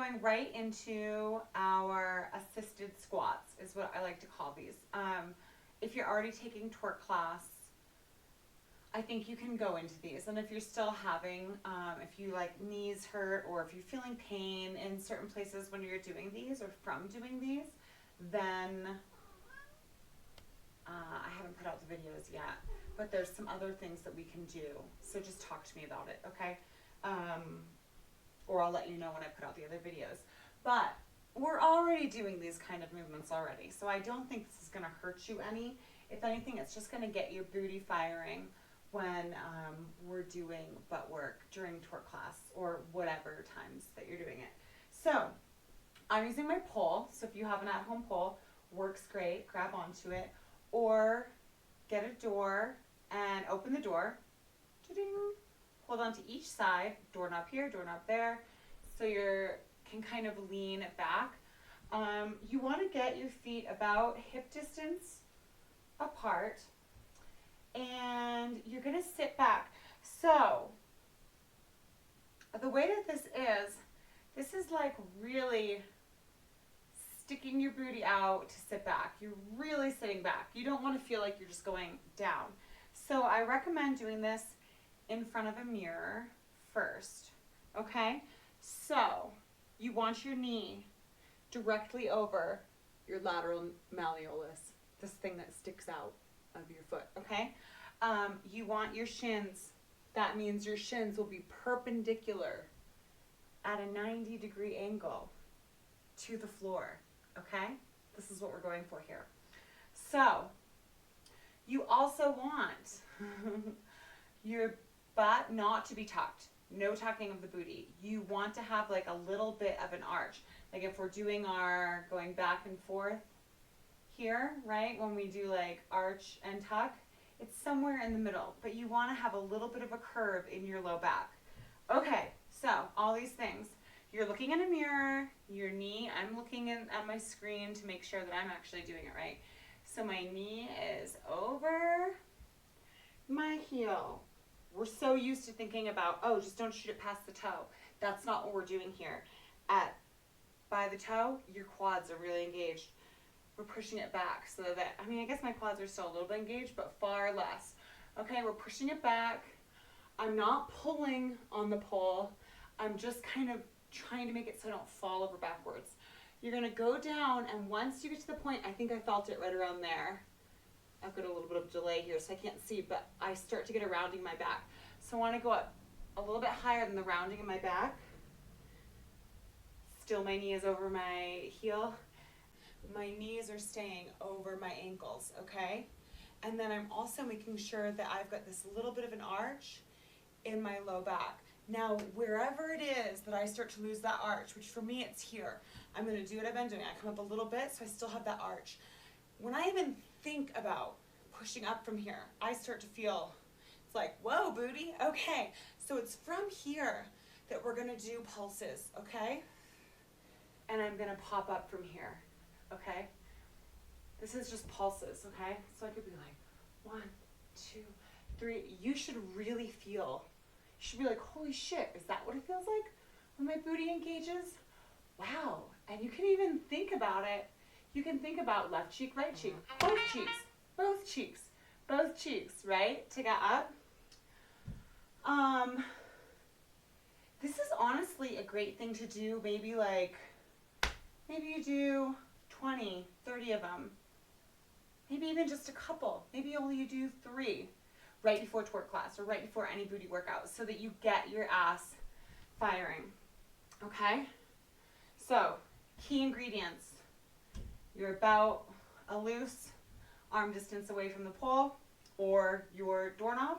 going right into our assisted squats, is what I like to call these. If you're already taking twerk class, I think you can go into these. And if you're still having, if you like knees hurt or if you're feeling pain in certain places when you're doing these or from doing these, then I haven't put out the videos yet, but there's some other things that we can do. So just talk to me about it, okay? Or I'll let you know when I put out the other videos. But we're already doing these kind of movements already, so I don't think this is going to hurt you any. If anything, it's just going to get your booty firing when we're doing butt work during twerk class or whatever times that you're doing it. So I'm using my pole, so if you have an at-home pole, works great, grab onto it, or get a door and open the door. Ta-ding. Hold on to each side, doorknob here, doorknob there, so you can kind of lean it back. You want to get your feet about hip distance apart, and you're going to sit back. So the way that this is like really sticking your booty out to sit back. You're really sitting back. You don't want to feel like you're just going down. So I recommend doing this in front of a mirror first, okay? So you want your knee directly over your lateral malleolus, this thing that sticks out of your foot, okay? You want your shins, that means your shins will be perpendicular at a 90-degree angle to the floor, okay? This is what we're going for here. So you also want your butt not to be tucked. No tucking of the booty. You want to have like a little bit of an arch. Like if we're doing our going back and forth here, right? When we do like arch and tuck, it's somewhere in the middle. But you want to have a little bit of a curve in your low back. Okay, so all these things. You're looking in a mirror, your knee, I'm looking at my screen to make sure that I'm actually doing it right. So my knee is over my heel. We're so used to thinking about, oh, just don't shoot it past the toe. That's not what we're doing here. By the toe, your quads are really engaged. We're pushing it back so that, I mean, I guess my quads are still a little bit engaged, but far less. Okay, we're pushing it back. I'm not pulling on the pole. I'm just kind of trying to make it so I don't fall over backwards. You're gonna go down, and once you get to the point, I think I felt it right around there. I've got a little bit of delay here, so I can't see, but I start to get a rounding in my back. So I want to go up a little bit higher than the rounding in my back. Still my knee is over my heel. My knees are staying over my ankles, okay? And then I'm also making sure that I've got this little bit of an arch in my low back. Now, wherever it is that I start to lose that arch, which for me it's here, I'm going to do what I've been doing. I come up a little bit so I still have that arch. When I even think about pushing up from here, I start to feel, it's like, whoa, booty. Okay, so it's from here that we're going to do pulses, okay? And I'm going to pop up from here, okay? This is just pulses, okay? So I could be like, 1, 2, 3. You should really feel, you should be like, holy shit, is that what it feels like when my booty engages? Wow. And you can even think about it. You can think about left cheek, right cheek, both cheeks, both cheeks, both cheeks, right? To get up. This is honestly a great thing to do. Maybe you do 20, 30 of them. Maybe even just a couple. Maybe only you do 3 right before twerk class or right before any booty workout so that you get your ass firing. Okay? So, key ingredients. You're about a loose arm distance away from the pole or your doorknob.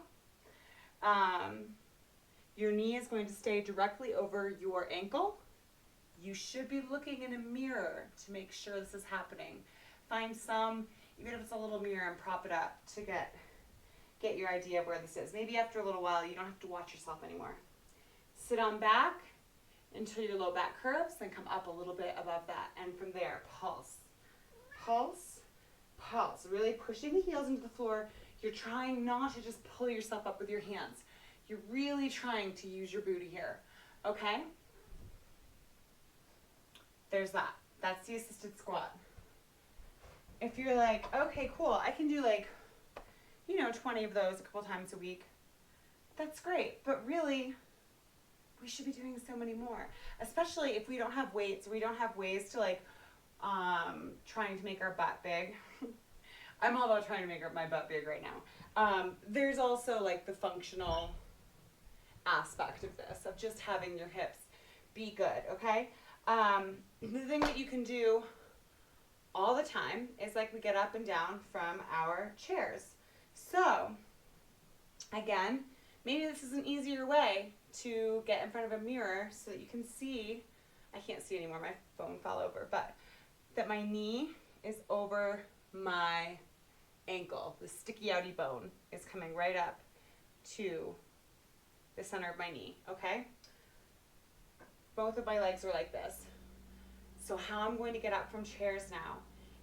Your knee is going to stay directly over your ankle. You should be looking in a mirror to make sure this is happening. Find some, even if it's a little mirror, and prop it up to get your idea of where this is. Maybe after a little while, you don't have to watch yourself anymore. Sit on back until your low back curves, then come up a little bit above that. And from there, pulse. Pulse, pulse. Really pushing the heels into the floor. You're trying not to just pull yourself up with your hands. You're really trying to use your booty here. Okay? there's that. That's the assisted squat. If you're like, okay, cool, I can do like, 20 of those a couple times a week, that's great. But really, we should be doing so many more, especially if we don't have weights, we don't have ways to like, trying to make our butt big. I'm all about trying to make my butt big right now. There's also like the functional aspect of this, of just having your hips be good, okay? The thing that you can do all the time is like we get up and down from our chairs. So, again, maybe this is an easier way to get in front of a mirror so that you can see, I can't see anymore, my phone fell over, but that my knee is over my ankle. The sticky outy bone is coming right up to the center of my knee, okay? Both of my legs are like this. So how I'm going to get up from chairs now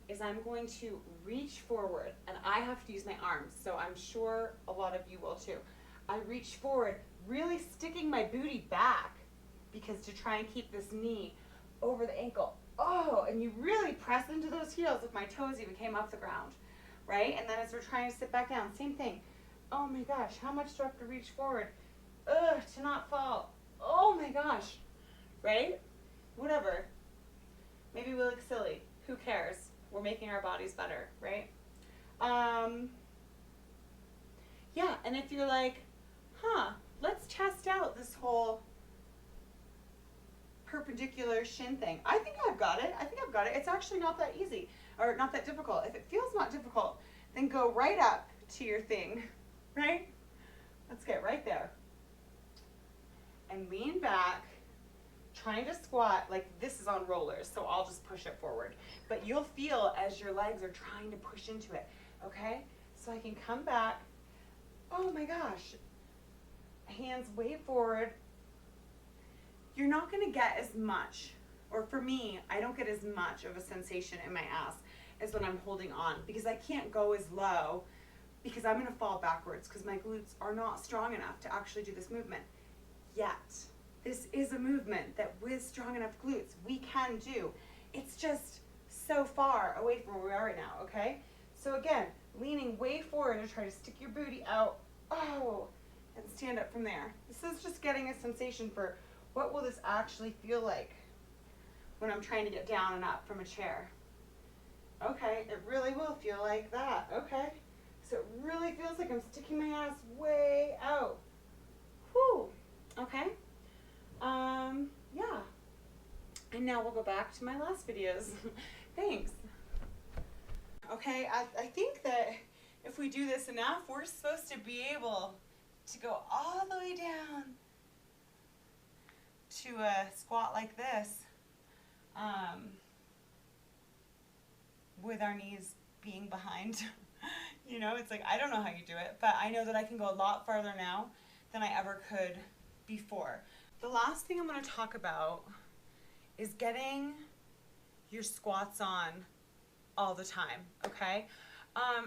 is I'm going to reach forward, and I have to use my arms, so I'm sure a lot of you will too. I reach forward, really sticking my booty back, because to try and keep this knee over the ankle. Oh, and you really press into those heels if my toes even came off the ground, right? And then as we're trying to sit back down, same thing. Oh my gosh, how much do I have to reach forward? To not fall. Oh my gosh, right? Whatever. Maybe we look silly. Who cares? We're making our bodies better, right? Yeah, and if you're like, let's test out this whole perpendicular shin thing. I think I've got it. It's actually not that easy, or not that difficult. If it feels not difficult, then go right up to your thing, right? Let's get right there. And lean back, trying to squat like this is on rollers, so I'll just push it forward. But you'll feel as your legs are trying to push into it, okay? So I can come back. Oh my gosh. Hands way forward. You're not going to get as much, or for me, I don't get as much of a sensation in my ass as when I'm holding on, because I can't go as low because I'm going to fall backwards because my glutes are not strong enough to actually do this movement yet. This is a movement that with strong enough glutes we can do. It's just so far away from where we are right now, okay? So again, leaning way forward and try to stick your booty out, and stand up from there. This is just getting a sensation for what will this actually feel like when I'm trying to get down and up from a chair. Okay, it really will feel like that, okay? So it really feels like I'm sticking my ass way out. Whew, okay? Yeah. And now we'll go back to my last videos. Thanks. Okay, I think that if we do this enough, we're supposed to be able to go all the way down to a squat like this, with our knees being behind. It's like, I don't know how you do it, but I know that I can go a lot farther now than I ever could before. The last thing I'm going to talk about is getting your squats on all the time, okay?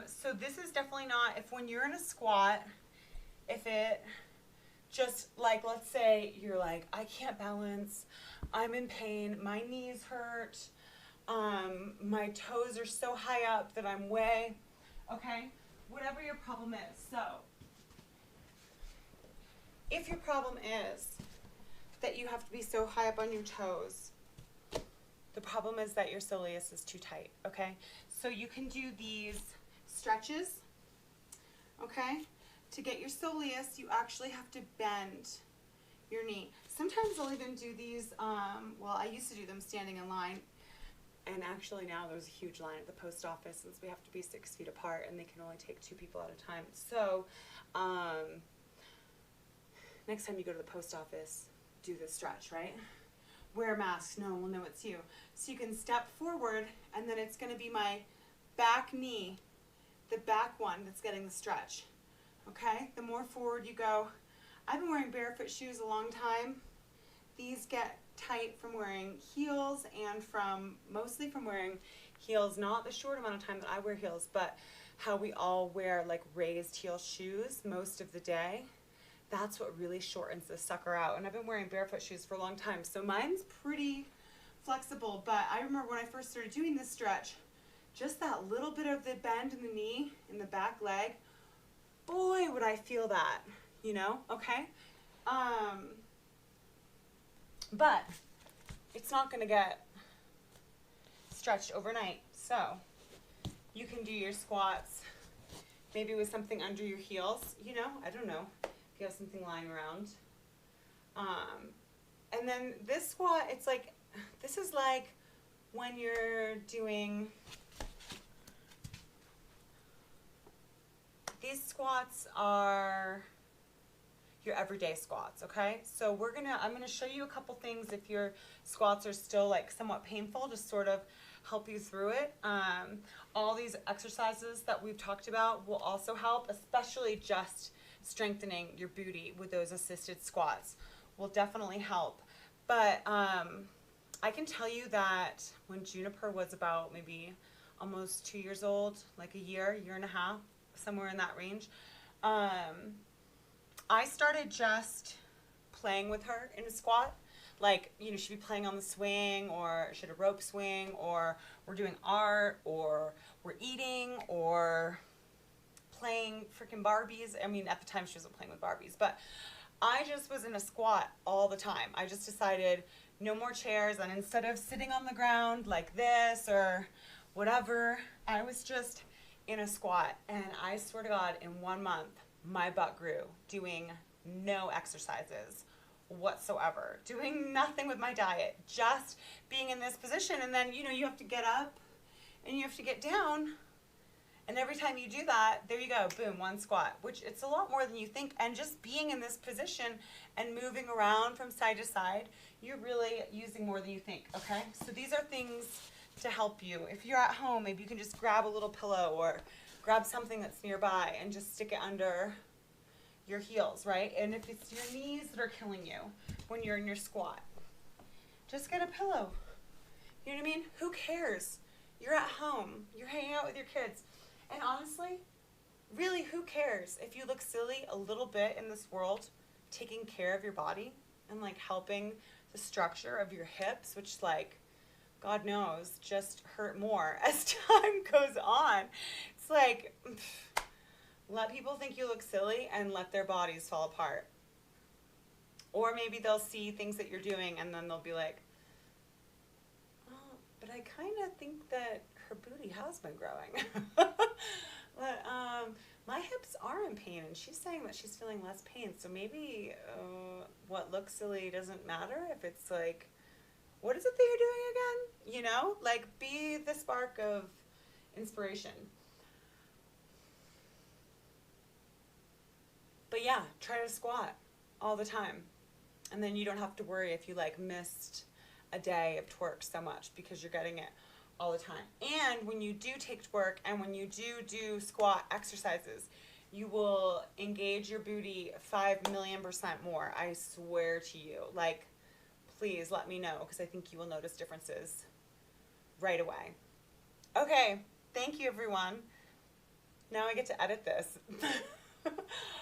So this is definitely not, if when you're in a squat, if it just like, let's say you're like, I can't balance, I'm in pain, my knees hurt, my toes are so high up that I'm way, okay? Whatever your problem is. So if your problem is that you have to be so high up on your toes, the problem is that your soleus is too tight, okay? So you can do these stretches, okay? To get your soleus, you actually have to bend your knee. Sometimes I'll even do these, well, I used to do them standing in line, and actually now there's a huge line at the post office since we have to be 6 feet apart and they can only take 2 people at a time. So next time you go to the post office, do this stretch, right? Wear a mask, no one will know it's you. So you can step forward, and then it's gonna be my back knee, the back one that's getting the stretch, okay? The more forward you go, I've been wearing barefoot shoes a long time. These get tight from wearing heels and mostly from wearing heels, not the short amount of time that I wear heels, but how we all wear like raised heel shoes most of the day. That's what really shortens this sucker out. And I've been wearing barefoot shoes for a long time, so mine's pretty flexible, but I remember when I first started doing this stretch, just that little bit of the bend in the knee, in the back leg, boy, would I feel that, you know, okay? But it's not going to get stretched overnight, so you can do your squats maybe with something under your heels, you know, I don't know, if you have something lying around. And then this squat, it's like, this is like when you're doing, these squats are your everyday squats, okay? So I'm gonna show you a couple things if your squats are still like somewhat painful, to sort of help you through it. All these exercises that we've talked about will also help, especially just strengthening your booty with those assisted squats will definitely help. But I can tell you that when Juniper was about maybe almost 2 years old, like a year and a half, somewhere in that range, I started just playing with her in a squat. Like, you know, she'd be playing on the swing, or she had a rope swing, or we're doing art, or we're eating, or playing freaking Barbies. I mean, at the time she wasn't playing with Barbies, but I just was in a squat all the time. I just decided no more chairs, and instead of sitting on the ground like this or whatever, I was just in a squat. And I swear to God, in 1 month, my butt grew, doing no exercises whatsoever, doing nothing with my diet, just being in this position. And then, you know, you have to get up and you have to get down. And every time you do that, there you go, boom, 1 squat, which it's a lot more than you think. And just being in this position and moving around from side to side, you're really using more than you think, okay? So these are things to help you. If you're at home, maybe you can just grab a little pillow or grab something that's nearby and just stick it under your heels, right? And if it's your knees that are killing you when you're in your squat, just get a pillow. You know what I mean? Who cares? You're at home. You're hanging out with your kids. And honestly, really, who cares if you look silly a little bit in this world, taking care of your body and like helping the structure of your hips, which, like, God knows, just hurt more as time goes on. It's like, let people think you look silly and let their bodies fall apart. Or maybe they'll see things that you're doing and then they'll be like, oh, but I kind of think that her booty has been growing. But my hips are in pain, and she's saying that she's feeling less pain. So maybe what looks silly doesn't matter if it's like, what is it that you're doing again? You know, like, be the spark of inspiration. But yeah, try to squat all the time. And then you don't have to worry if you like missed a day of twerk so much, because you're getting it all the time. And when you do take twerk and when you do squat exercises, you will engage your booty 5,000,000% more. I swear to you. Like, please let me know, because I think you will notice differences right away. Okay, thank you, everyone. Now I get to edit this.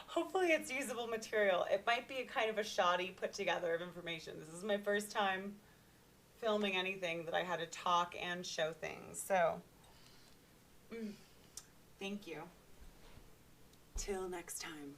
Hopefully it's usable material. It might be a kind of a shoddy put together of information. This is my first time filming anything that I had to talk and show things. So, thank you. Till next time.